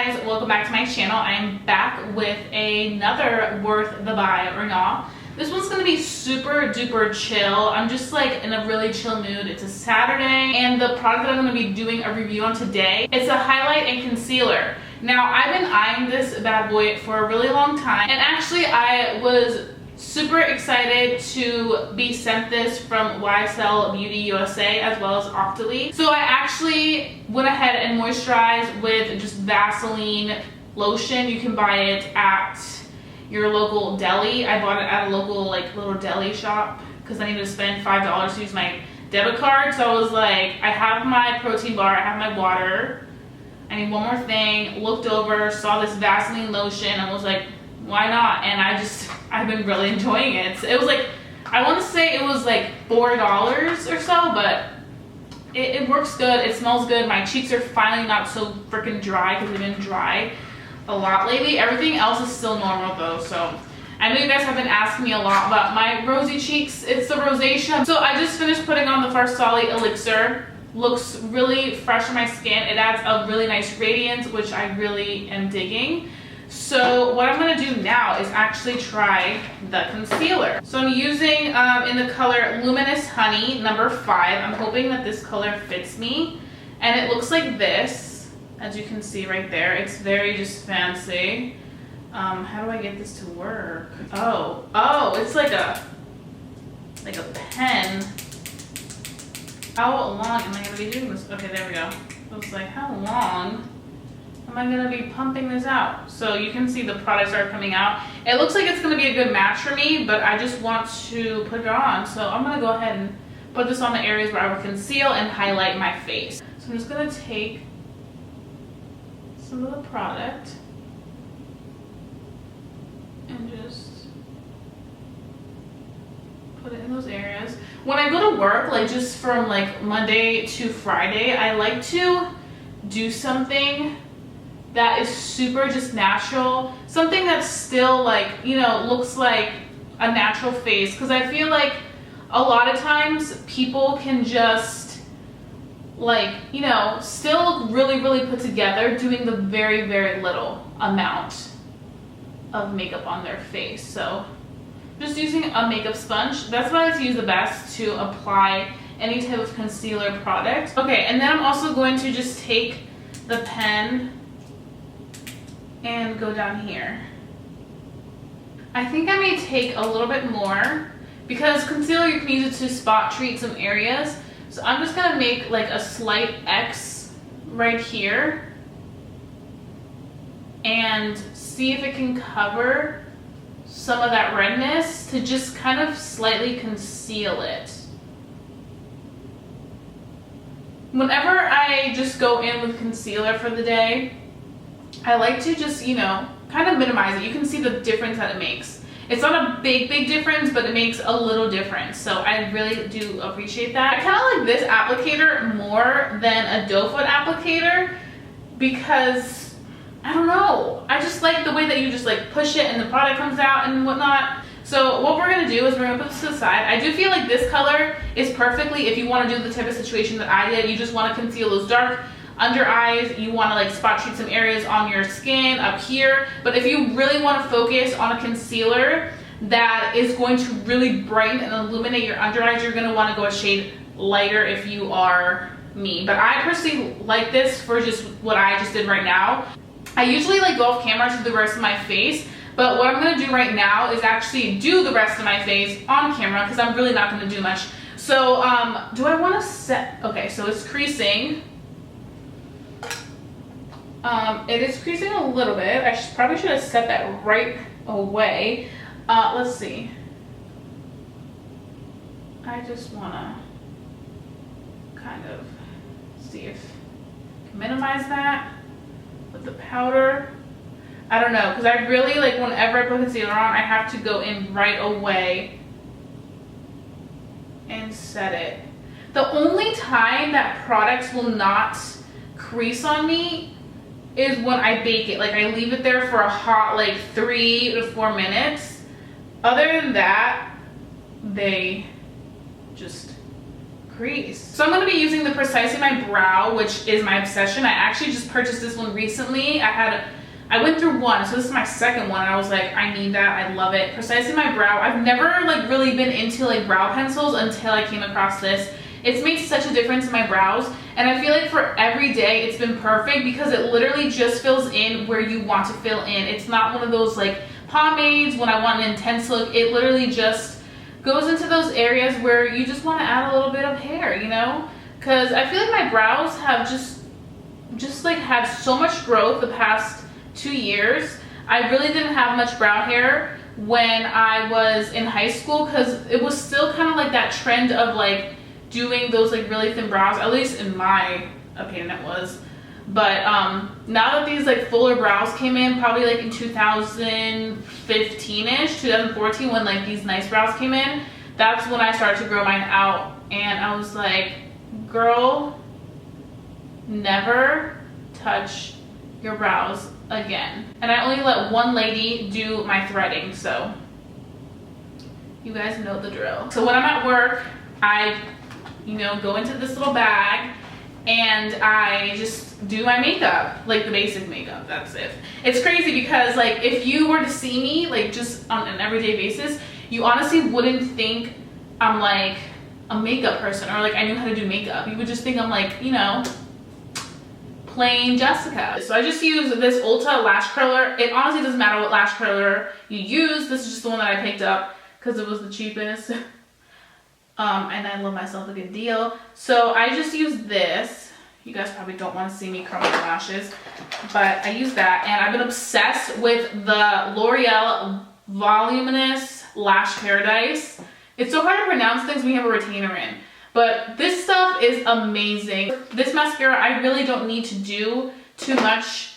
guys, welcome back to my channel. I am back with another worth the buy haul. This one's gonna be super duper chill. I'm just like in a really chill mood. It's a Saturday, and the product that I'm gonna be doing a review on today, it's a highlight and concealer. Now, I've been eyeing this bad boy for a really long time, and actually I was super excited to be sent this from YSL Beauty USA as well as Octoly. So I actually went ahead and moisturized with just Vaseline lotion. You can buy it at your local deli. I bought it at a local like little deli shop because I needed to spend $5 to use my debit card. So I was like, I have my protein bar, I have my water, I need one more thing. Looked over, saw this Vaseline lotion, and was like, why not? And I've been really enjoying it. It was like, I want to say it was like $4 or so, but it works good. It smells good. My cheeks are finally not so freaking dry because they've been dry a lot lately. Everything else is still normal though. So I know you guys have been asking me a lot about my rosy cheeks. It's the rosacea. So I just finished putting on the Farsali Elixir. Looks really fresh on my skin. It adds a really nice radiance, which I really am digging. So what I'm going to do now is actually try the concealer. So I'm using in the color Luminous Honey number 5. I'm hoping that this color fits me. And it looks like this, as you can see right there. It's very just fancy. How do I get this to work? Oh, it's like a pen. How long am I going to be doing this? Okay, there we go. I was like, how long am I gonna be pumping this out? So you can see the products are coming out. It looks like it's gonna be a good match for me, but I just want to put it on. So I'm gonna go ahead and put this on the areas where I will conceal and highlight my face. So I'm just gonna take some of the product and just put it in those areas. When I go to work, like just from like Monday to Friday, I like to do something that is super just natural, something that's still like, you know, looks like a natural face, because I feel like a lot of times people can just like, you know, still look really put together doing the very little amount of makeup on their face. So just using a makeup sponge, that's what I like to use the best to apply any type of concealer product. Okay, and then I'm also going to just take the pen and go down here. I think I may take a little bit more because concealer, you can use it to spot treat some areas. So I'm just gonna make like a slight X right here and see if it can cover some of that redness to just kind of slightly conceal it. Whenever I just go in with concealer for the day, I like to just, you know, kind of minimize it. You can see the difference that it makes. It's not a big difference, but it makes a little difference. So I really do appreciate that. I kind of like this applicator more than a doe foot applicator because, I don't know, I just like the way that you just like push it and the product comes out and whatnot. So what we're going to do is we're going to put this to the side. I do feel like this color is perfectly if you want to do the type of situation that I did. You just want to conceal those dark under eyes, you want to like spot treat some areas on your skin up here. But if you really want to focus on a concealer that is going to really brighten and illuminate your under eyes, you're going to want to go a shade lighter if you are me. But I personally like this for just what I just did right now. I usually like go off camera to do the rest of my face, but what I'm going to do right now is actually do the rest of my face on camera because I'm really not going to do much. So do I want to set, okay, so it's creasing. It is creasing a little bit. I probably should have set that right away. Let's see. I just want to kind of see if I can minimize that with the powder. I don't know, because I really like whenever I put concealer on, I have to go in right away and set it. The only time that products will not crease on me is when I bake it. Like I leave it there for a hot like 3 to 4 minutes. Other than that, they just crease. So I'm going to be using the Precisely My Brow, which is my obsession. I actually just purchased this one recently. I went through one, so this is my second one. I was like, I need that, I love it. Precisely My Brow. I've never like really been into like brow pencils until I came across this. It's made such a difference in my brows, and I feel like for every day it's been perfect because it literally just fills in where you want to fill in. It's not one of those like pomades when I want an intense look. It literally just goes into those areas where you just want to add a little bit of hair, you know? Because I feel like my brows have just like had so much growth the past 2 years. I really didn't have much brow hair when I was in high school because it was still kind of like that trend of like doing those like really thin brows, at least in my opinion it was. But now that these like fuller brows came in, probably like in 2015-ish, 2014, when like these nice brows came in, that's when I started to grow mine out. And I was like, girl, never touch your brows again. And I only let one lady do my threading, so you guys know the drill. So when I'm at work, I go into this little bag and I just do my makeup, like the basic makeup, that's it. It's crazy because like if you were to see me like just on an everyday basis, you honestly wouldn't think I'm like a makeup person or like I knew how to do makeup. You would just think I'm like, plain Jessica. So I just use this Ulta lash curler. It honestly doesn't matter what lash curler you use. This is just the one that I picked up because it was the cheapest. And I love myself a good deal. So I just use this. You guys probably don't want to see me curl my lashes, but I use that. And I've been obsessed with the L'Oreal Voluminous Lash Paradise. It's so hard to pronounce things when you have a retainer in, but this stuff is amazing. This mascara, I really don't need to do too much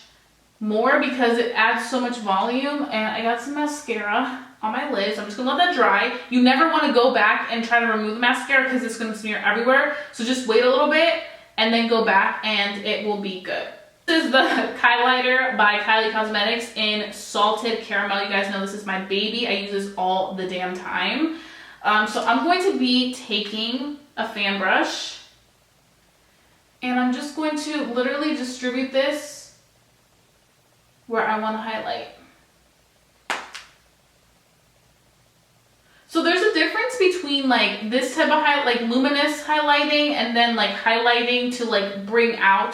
more because it adds so much volume. And I got some mascara on my lids. I'm just gonna let that dry. You never want to go back and try to remove the mascara because it's gonna smear everywhere. So just wait a little bit and then go back and it will be good. This is the Highlighter by Kylie Cosmetics in Salted Caramel. You guys know this is my baby. I use this all the damn time. So I'm going to be taking a fan brush and I'm just going to literally distribute this where I want to highlight. So there's a difference between like this type of like luminous highlighting and then like highlighting to like bring out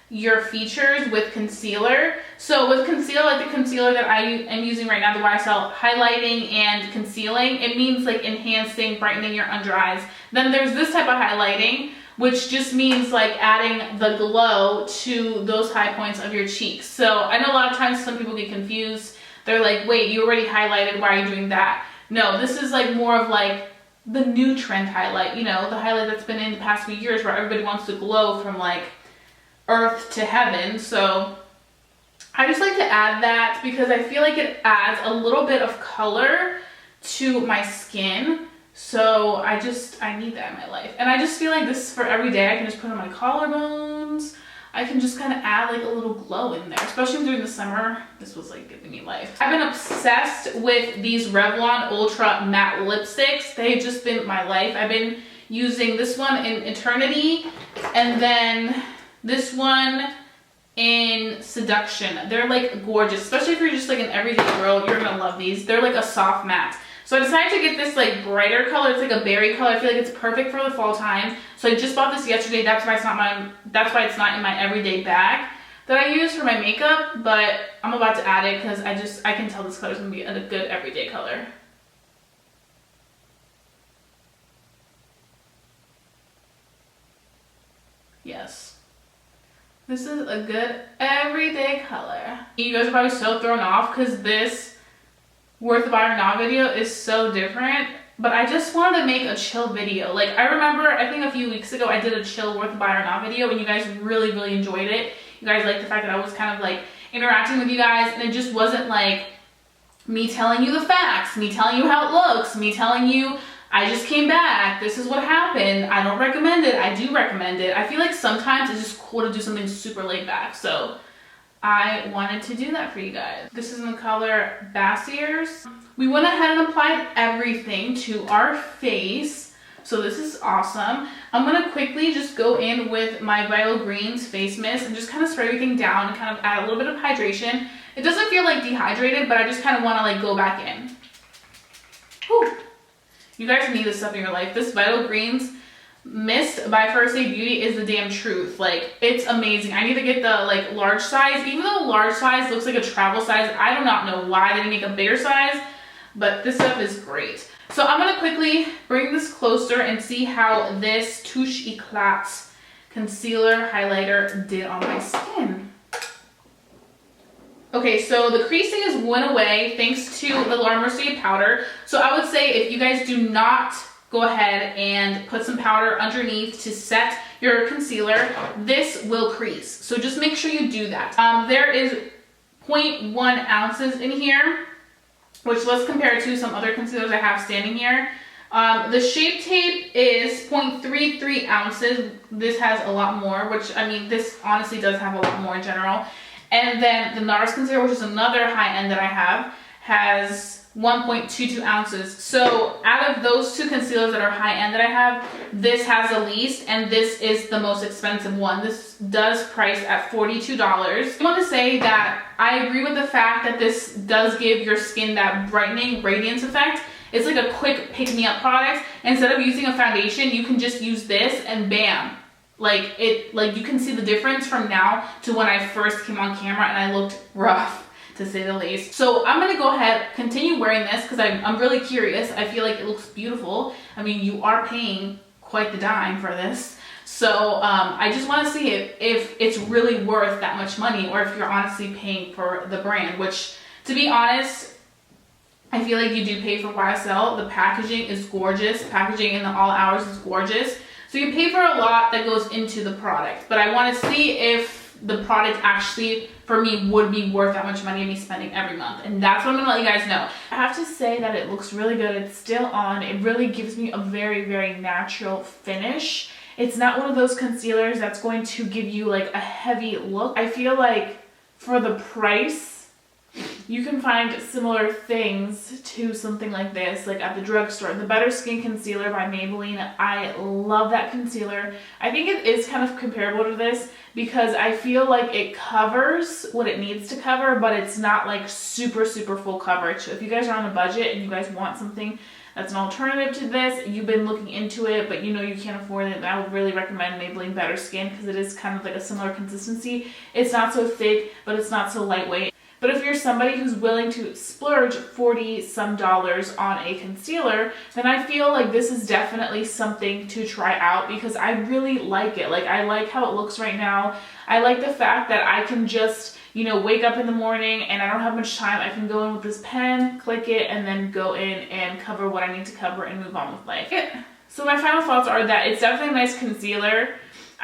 your features with concealer. So with concealer, like the concealer that I am using right now, the YSL highlighting and concealing, it means like enhancing, brightening your under eyes. Then there's this type of highlighting, which just means like adding the glow to those high points of your cheeks. So I know a lot of times some people get confused. They're like, wait, you already highlighted, why are you doing that? No, this is like more of like the new trend highlight, the highlight that's been in the past few years where everybody wants to glow from like earth to heaven. So I just like to add that because I feel like it adds a little bit of color to my skin. So I need that in my life. And I just feel like this is for every day. I can just put on my collarbones. I can just kind of add like a little glow in there, especially during the summer. This was like giving me life. I've been obsessed with these Revlon Ultra Matte Lipsticks. They've just been my life. I've been using this one in Eternity and then this one in Seduction. They're like gorgeous, especially if you're just like an everyday girl, you're gonna love these. They're like a soft matte. So I decided to get this like brighter color. It's like a berry color. I feel like it's perfect for the fall time. So I just bought this yesterday. That's why it's not in my everyday bag that I use for my makeup, but I'm about to add it because I can tell this color is gonna be a good everyday color. Yes. This is a good everyday color. You guys are probably so thrown off because this Worth the Buy or Not video is so different, but I just wanted to make a chill video. Like I remember, I think a few weeks ago, I did a chill Worth the Buy or Not video and you guys really, really enjoyed it. You guys liked the fact that I was kind of like interacting with you guys and it just wasn't like me telling you the facts, me telling you how it looks, me telling you I just came back, this is what happened, I don't recommend it, I do recommend it. I feel like sometimes it's just cool to do something super laid back, so I wanted to do that for you guys. This is in the color Bass Ears. We went ahead and applied everything to our face. So this is awesome. I'm gonna quickly just go in with my Vital Greens face mist and just kind of spray everything down and kind of add a little bit of hydration. It doesn't feel like dehydrated, but I just kind of want to like go back in. Whew. You guys need this stuff in your life. This Vital Greens mist by First Aid Beauty is the damn truth. Like, it's amazing. I need to get the like large size, even though large size looks like a travel size. I do not know why they didn't make a bigger size, but this stuff is great. So I'm gonna quickly bring this closer and see how this Touche Eclat concealer highlighter did on my skin. Okay, so the creasing has went away thanks to the Laura Mercier powder. So I would say if you guys do not go ahead and put some powder underneath to set your concealer, this will crease. So just make sure you do that. There is 0.1 ounces in here, which let's compare to some other concealers I have standing here. The Shape Tape is 0.33 ounces. This has a lot more, which, I mean, this honestly does have a lot more in general. And then the NARS concealer, which is another high end that I have, has 1.22 ounces. So out of those two concealers that are high end that I have, this has the least, and this is the most expensive one. This does price at $42. I want to say that I agree with the fact that this does give your skin that brightening radiance effect. It's like a quick pick-me-up product. Instead of using a foundation, you can just use this and bam. Like you can see the difference from now to when I first came on camera and I looked rough, to say the least. So I'm gonna go ahead, continue wearing this because I'm really curious. I feel like it looks beautiful. I mean, you are paying quite the dime for this. So I just wanna see if it's really worth that much money or if you're honestly paying for the brand, which, to be honest, I feel like you do pay for YSL. The packaging is gorgeous. Packaging in the all hours is gorgeous. So you pay for a lot that goes into the product, but I want to see if the product actually, for me, would be worth that much money to be spending every month. And that's what I'm going to let you guys know. I have to say that it looks really good. It's still on. It really gives me a very, very natural finish. It's not one of those concealers that's going to give you like a heavy look. I feel like for the price, you can find similar things to something like this, like at the drugstore. The Better Skin Concealer by Maybelline. I love that concealer. I think it is kind of comparable to this because I feel like it covers what it needs to cover, but it's not like super, super full coverage. So if you guys are on a budget and you guys want something that's an alternative to this, you've been looking into it, but you know you can't afford it, I would really recommend Maybelline Better Skin because it is kind of like a similar consistency. It's not so thick, but it's not so lightweight. But if you're somebody who's willing to splurge $40-some on a concealer, then I feel like this is definitely something to try out because I really like it. Like, I like how it looks right now. I like the fact that I can just, you know, wake up in the morning and I don't have much time. I can go in with this pen, click it, and then go in and cover what I need to cover and move on with life. So my final thoughts are that it's definitely a nice concealer.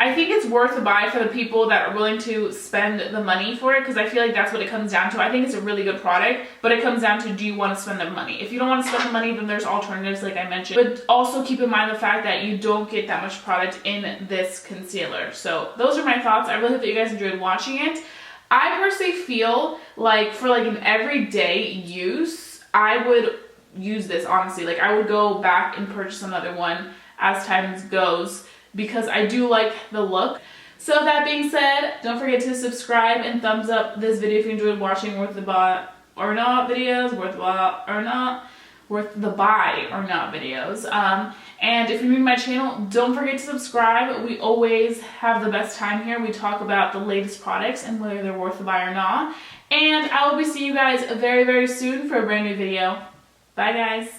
I think it's worth a buy for the people that are willing to spend the money for it because I feel like that's what it comes down to. I think it's a really good product, but it comes down to, do you want to spend the money? If you don't want to spend the money, then there's alternatives like I mentioned. But also keep in mind the fact that you don't get that much product in this concealer. So those are my thoughts. I really hope that you guys enjoyed watching it. I personally feel like for like an everyday use, I would use this, honestly. Like, I would go back and purchase another one as time goes, because I do like the look. So that being said, don't forget to subscribe and thumbs up this video if you enjoyed watching worth the buy or not videos, worth the buy or not videos. And if you're new to my channel, don't forget to subscribe. We always have the best time here. We talk about the latest products and whether they're worth the buy or not. And I will be seeing you guys very, very soon for a brand new video. Bye guys.